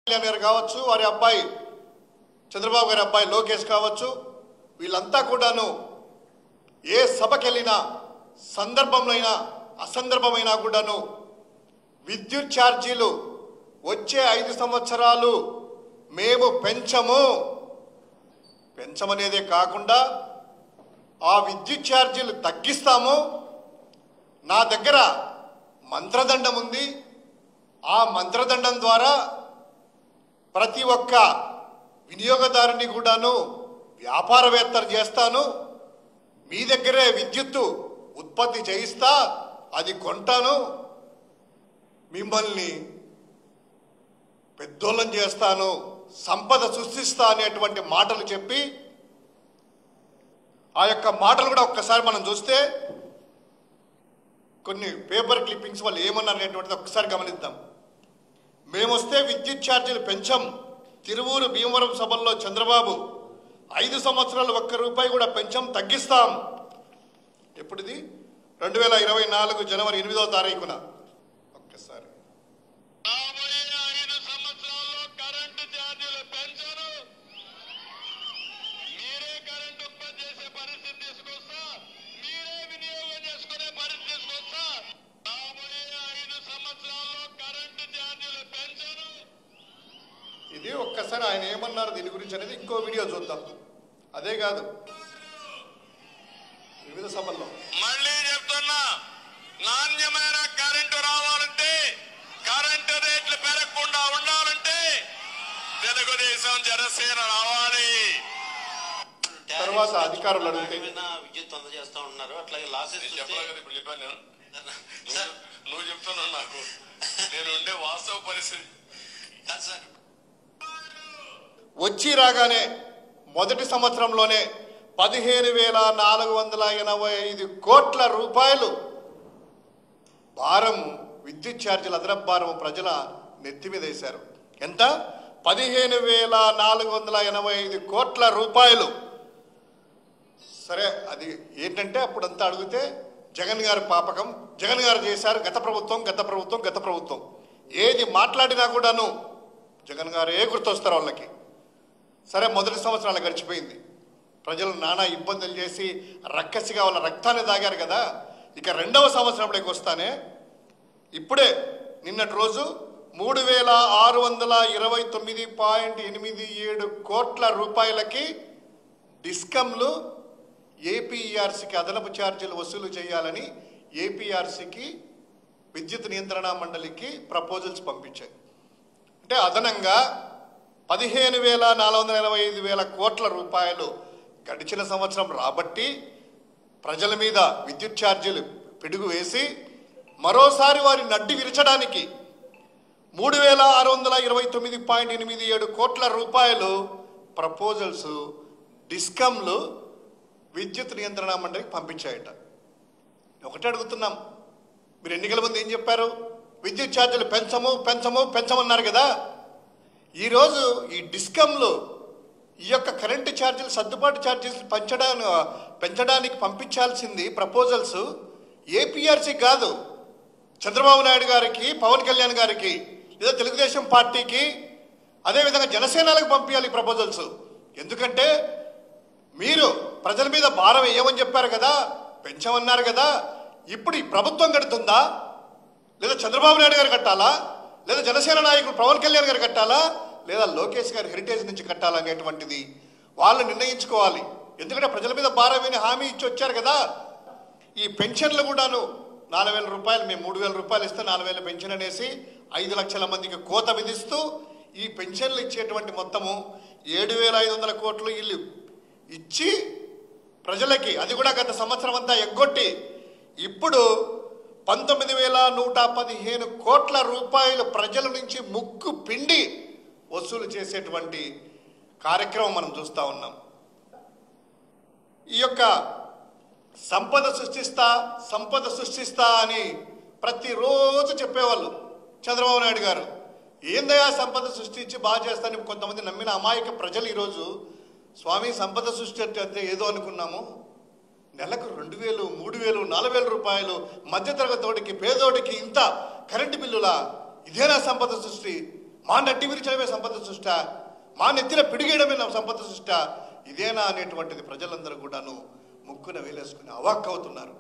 కళ్యాణ్ గారు కావచ్చు, వారి అబ్బాయి చంద్రబాబు గారి అబ్బాయి లోకేష్ కావచ్చు, వీళ్ళంతా కూడాను ఏ సభకి వెళ్ళినా సందర్భంలో అయినా అసందర్భమైనా కూడాను విద్యుత్ ఛార్జీలు వచ్చే 5 సంవత్సరాలు మేము పెంచమనేదే కాకుండా ఆ విద్యుత్ ఛార్జీలు తగ్గిస్తాము. నా దగ్గర మంత్రదండం ఉంది, ఆ మంత్రదండం ద్వారా ప్రతి ఒక్క వినియోగదారుని కూడాను వ్యాపారవేత్తలు చేస్తాను, మీ దగ్గరే విద్యుత్తు ఉత్పత్తి చేయిస్తా, అది కొంటాను, మిమ్మల్ని పెద్దోళ్ళని చేస్తాను, సంపద సృష్టిస్తా అనేటువంటి మాటలు చెప్పి ఆ యొక్క మాటలు కూడా ఒక్కసారి మనం చూస్తే కొన్ని పేపర్ క్లిప్పింగ్స్ వాళ్ళు ఏమన్నారు అనేటువంటిది ఒక్కసారి గమనిద్దాం. మేము వస్తే విద్యుత్ ఛార్జీలు పెంచాం. తిరువూరు భీమవరం సభల్లో చంద్రబాబు 5 సంవత్సరాలు ₹1 కూడా పెంచాం, తగ్గిస్తాం. ఎప్పుడుది? 2024 జనవరి 8వ తారీఖున. ఒక్కసారి ఇది ఒక్కసారి ఆయన ఏమన్నారు దీని గురించి అనేది ఇంకో వీడియో చూద్దాం. అదే కాదు, వివిధ సభల్లో మళ్ళీ చెప్తున్నా, నాణ్యమైన కరెంటు రావాలంటే, కరెంటు రేట్లు పెరగకుండా ఉండాలంటే తెలుగుదేశం జనసేన రావాలి. తర్వాత అధికారులు అడిగితే విద్యుత్ అందజేస్తా ఉన్నారు. అట్లాగే లాసెస్ ఇప్పుడు చెప్పాను నేను, నువ్వు చెప్తున్నావు నాకు, నేను ఉండే వాస్తవ పరిస్థితి సార్. వచ్చి రాగానే మొదటి సంవత్సరంలోనే 15,485 కోట్ల రూపాయలు భారం, విద్యుత్ ఛార్జీల అదనపు భారం ప్రజల నెత్తి మీద వేశారు. ఎంత? 15,485 కోట్ల రూపాయలు. సరే, అది ఏంటంటే అప్పుడంతా అడిగితే జగన్ గారి పాపకం, జగన్ గారు చేశారు, గత ప్రభుత్వం ఏది మాట్లాడినా కూడాను జగన్ గారే గుర్తొస్తారు వాళ్ళకి. సరే, మొదటి సంవత్సరాలు గడిచిపోయింది, ప్రజలు నానా ఇబ్బందులు చేసి రక్కసిగా వాళ్ళ రక్తాన్ని తాగారు కదా. ఇక 2వ సంవత్సరంలోకి వస్తానే ఇప్పుడే నిన్నటి రోజు 3,629.87 కోట్ల రూపాయలకి డిస్కంలు ఏపీఆర్సీకి అదనపు ఛార్జీలు వసూలు చేయాలని ఏపీఆర్సీకి విద్యుత్ నియంత్రణ మండలికి ప్రపోజల్స్ పంపించాయి. అంటే అదనంగా 15,485 కోట్ల రూపాయలు గడిచిన సంవత్సరం రాబట్టి ప్రజల మీద విద్యుత్ ఛార్జీలు పిడుగు వేసి మరోసారి వారి నడ్డి విరచడానికి 3,629.87 కోట్ల రూపాయలు ప్రపోజల్స్ డిస్కంలు విద్యుత్ నియంత్రణ మండలికి పంపించాయట. ఒకటే అడుగుతున్నాం, మీరు ఎన్నికల ముందు ఏం చెప్పారు? విద్యుత్ ఛార్జీలు పెంచమన్నారు కదా. ఈరోజు ఈ డిస్కంలు ఈ యొక్క కరెంటు ఛార్జీలు, సర్దుబాటు ఛార్జీలు పెంచడానికి పంపించాల్సింది ప్రపోజల్స్ ఏపీఆర్సీ కాదు, చంద్రబాబు నాయుడు గారికి, పవన్ కళ్యాణ్ గారికి, లేదా తెలుగుదేశం పార్టీకి, అదేవిధంగా జనసేనలకు పంపించాలి ప్రపోజల్స్. ఎందుకంటే మీరు ప్రజల మీద భారం వేయమని చెప్పారు కదా, పెంచమన్నారు కదా. ఇప్పుడు ఈ ప్రభుత్వం కడుతుందా, లేదా చంద్రబాబు నాయుడు గారు కట్టాలా, లేదా జనసేన నాయకుడు పవన్ కళ్యాణ్ గారు కట్టాలా, లేదా లోకేష్ గారి హెరిటేజ్ నుంచి కట్టాలనేటువంటిది వాళ్ళు నిర్ణయించుకోవాలి. ఎందుకంటే ప్రజల మీద భారం అని హామీ ఇచ్చి వచ్చారు కదా. ఈ పెన్షన్లు కూడాను 4,000 రూపాయలు, మేము 3,000 రూపాయలు ఇస్తే 4,000 పెన్షన్ అనేసి 5 లక్షల మందికి కోత విధిస్తూ ఈ పెన్షన్లు ఇచ్చేటువంటి మొత్తము 7,500 కోట్లు ఇల్లు ఇచ్చి ప్రజలకి, అది కూడా గత సంవత్సరం అంతా ఎగ్గొట్టి ఇప్పుడు 19,115 కోట్ల రూపాయలు ప్రజల నుంచి ముక్కు పిండి వసూలు చేసేటువంటి కార్యక్రమం మనం చూస్తూ ఉన్నాం. ఈ యొక్క సంపద సృష్టిస్తా అని ప్రతిరోజు చెప్పేవాళ్ళు చంద్రబాబు నాయుడు గారు. ఏందయ్యా సంపద సృష్టించి బాగా చేస్తానని కొంతమంది నమ్మిన అమాయక ప్రజలు ఈరోజు స్వామి సంపద సృష్టి అంటే ఏదో అనుకున్నాము, నెలకు 2,000, 3,000, 4,000 రూపాయలు మధ్యతరగతోడికి, పేదోడికి ఇంత కరెంటు బిల్లులా, ఇదేనా సంపద సృష్టి మా నడ్డి విరిచడమే సంపద సృష్ట, మా నెత్తిన పిడిగేయడమే నా సంపద సృష్ట, ఇదేనా అనేటువంటిది ప్రజలందరూ కూడాను ముక్కున వేలేసుకుని అవాక్కవుతున్నారు.